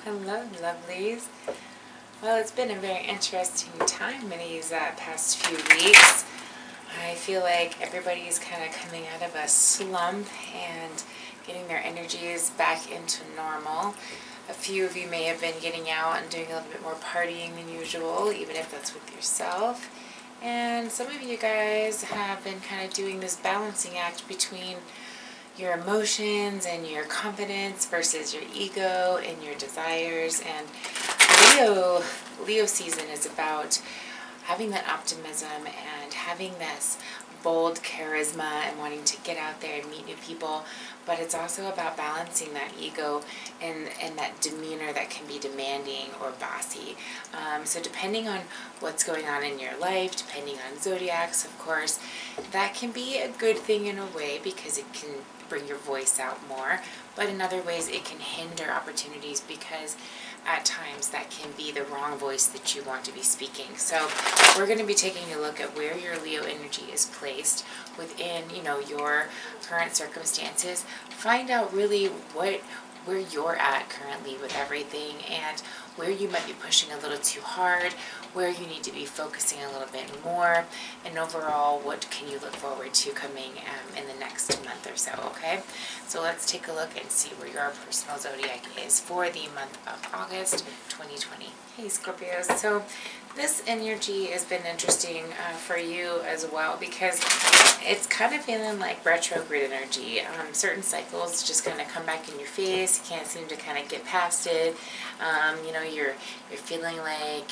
Hello, lovelies. Well, it's been a very interesting time in these past few weeks. I feel like everybody's kind of coming out of a slump and getting their energies back into normal. A few of you may have been getting out and doing a little bit more partying than usual, even if that's with yourself. And some of you guys have been kind of doing this balancing act between your emotions and your confidence versus your ego and your desires. And Leo season is about having that optimism and having this bold charisma and wanting to get out there and meet new people, but it's also about balancing that ego and that demeanor that can be demanding or bossy. So depending on what's going on in your life, depending on zodiacs, of course, that can be a good thing in a way because it can bring your voice out more, but in other ways it can hinder opportunities because at times that can be the wrong voice that you want to be speaking. So we're going to be taking a look at where your Leo energy is placed within, your current circumstances. Find out really where you're at currently with everything and where you might be pushing a little too hard, where you need to be focusing a little bit more, and overall, what can you look forward to coming in the next month or so, okay? So let's take a look and see where your personal zodiac is for the month of August 2020. Hey Scorpios, so this energy has been interesting for you as well because it's kind of feeling like retrograde energy. Certain cycles just kind of come back in your face. You can't seem to kind of get past it. You're feeling like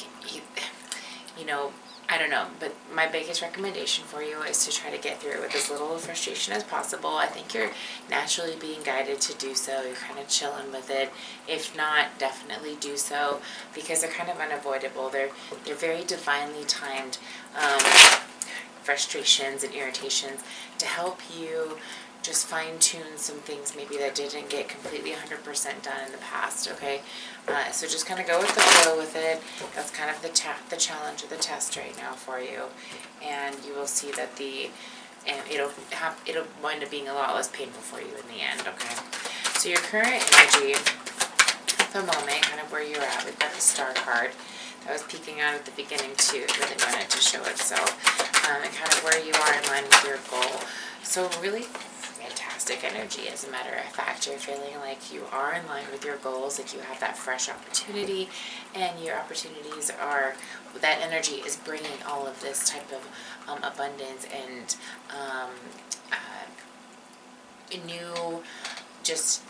I don't know, but my biggest recommendation for you is to try to get through it with as little frustration as possible. I think you're naturally being guided to do so. You're kind of chilling with it. If not, definitely do so because they're kind of unavoidable. They're very divinely timed frustrations and irritations to help you just fine-tune some things maybe that didn't get completely 100% done in the past, okay? So just kind of go with the flow with it. That's kind of the challenge or the test right now for you. And you will see that it'll wind up being a lot less painful for you in the end, okay? So your current energy at the moment, kind of where you're at, we've got the Star card. That was peeking out at the beginning too. It really wanted to show itself. And kind of where you are in line with your goal. So really fantastic energy. As a matter of fact, you're feeling like you are in line with your goals, like you have that fresh opportunity, and your opportunities are, that energy is bringing all of this type of abundance and new, just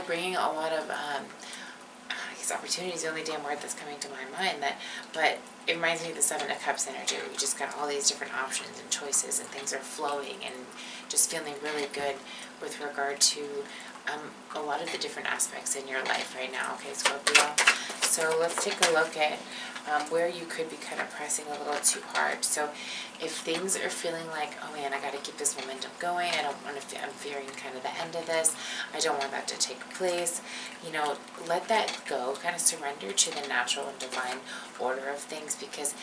bringing a lot of opportunity is the only damn word that's coming to my mind, but it reminds me of the Seven of Cups energy where you just got all these different options and choices and things are flowing and just feeling really good with regard to a lot of the different aspects in your life right now, okay, Scorpio? So let's take a look at where you could be kind of pressing a little too hard. So if things are feeling like, oh man, I got to keep this momentum going, I'm fearing kind of the end of this, I don't want that to take place, let that go, kind of surrender to the natural and divine order of things, because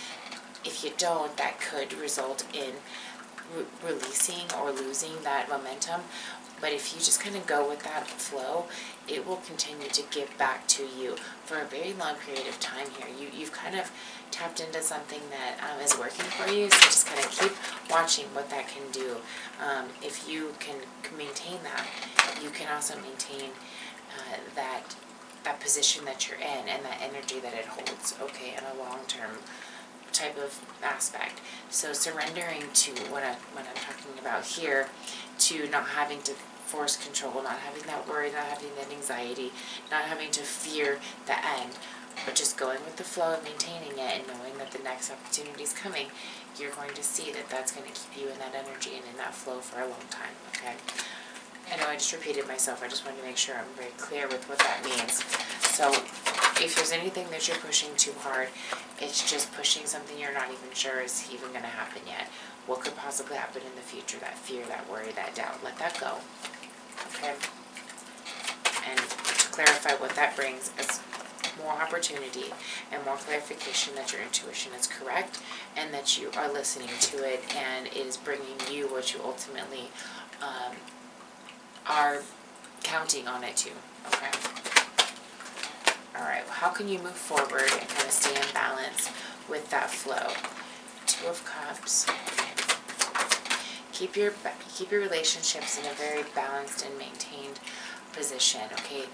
if you don't, that could result in releasing or losing that momentum. But if you just kind of go with that flow, it will continue to give back to you for a very long period of time here. You've kind of tapped into something that is working for you, so just kind of keep watching what that can do. If you can maintain that, you can also maintain that position that you're in and that energy that it holds, okay, in a long-term type of aspect. So surrendering to what I'm talking about here, to not having to force control, not having that worry, not having that anxiety, not having to fear the end, but just going with the flow and maintaining it and knowing that the next opportunity is coming, you're going to see that that's going to keep you in that energy and in that flow for a long time, okay? I know I just repeated myself. I just wanted to make sure I'm very clear with what that means. So if there's anything that you're pushing too hard, it's just pushing something you're not even sure is even going to happen yet. What could possibly happen in the future? That fear, that worry, that doubt. Let that go. Okay? And to clarify what that brings is more opportunity and more clarification that your intuition is correct and that you are listening to it and it is bringing you what you ultimately are counting on it too, okay? Alright, how can you move forward and kind of stay in balance with that flow? 2 of Cups. Keep your relationships in a very balanced and maintained position, okay?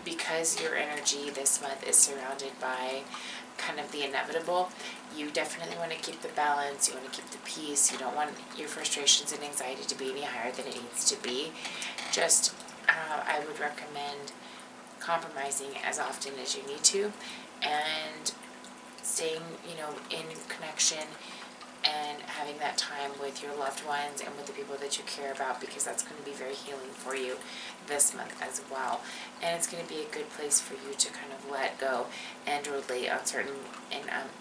Because your energy this month is surrounded by kind of the inevitable, you definitely want to keep the balance, you want to keep the peace, you don't want your frustrations and anxiety to be any higher than it needs to be. Just, I would recommend compromising as often as you need to, and staying, in connection and having that time with your loved ones and with the people that you care about, because that's going to be very healing for you this month as well. And it's going to be a good place for you to kind of let go and relate on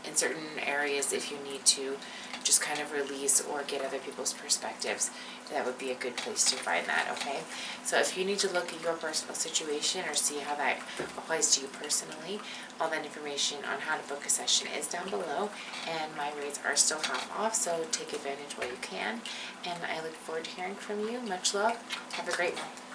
in certain areas if you need to just kind of release or get other people's perspectives. That would be a good place to find that, okay? So if you need to look at your personal situation or see how that applies to you personally, all that information on how to book a session is down below, and my rates are still half off, so take advantage while you can. And I look forward to hearing from you. Much love. Have a great month.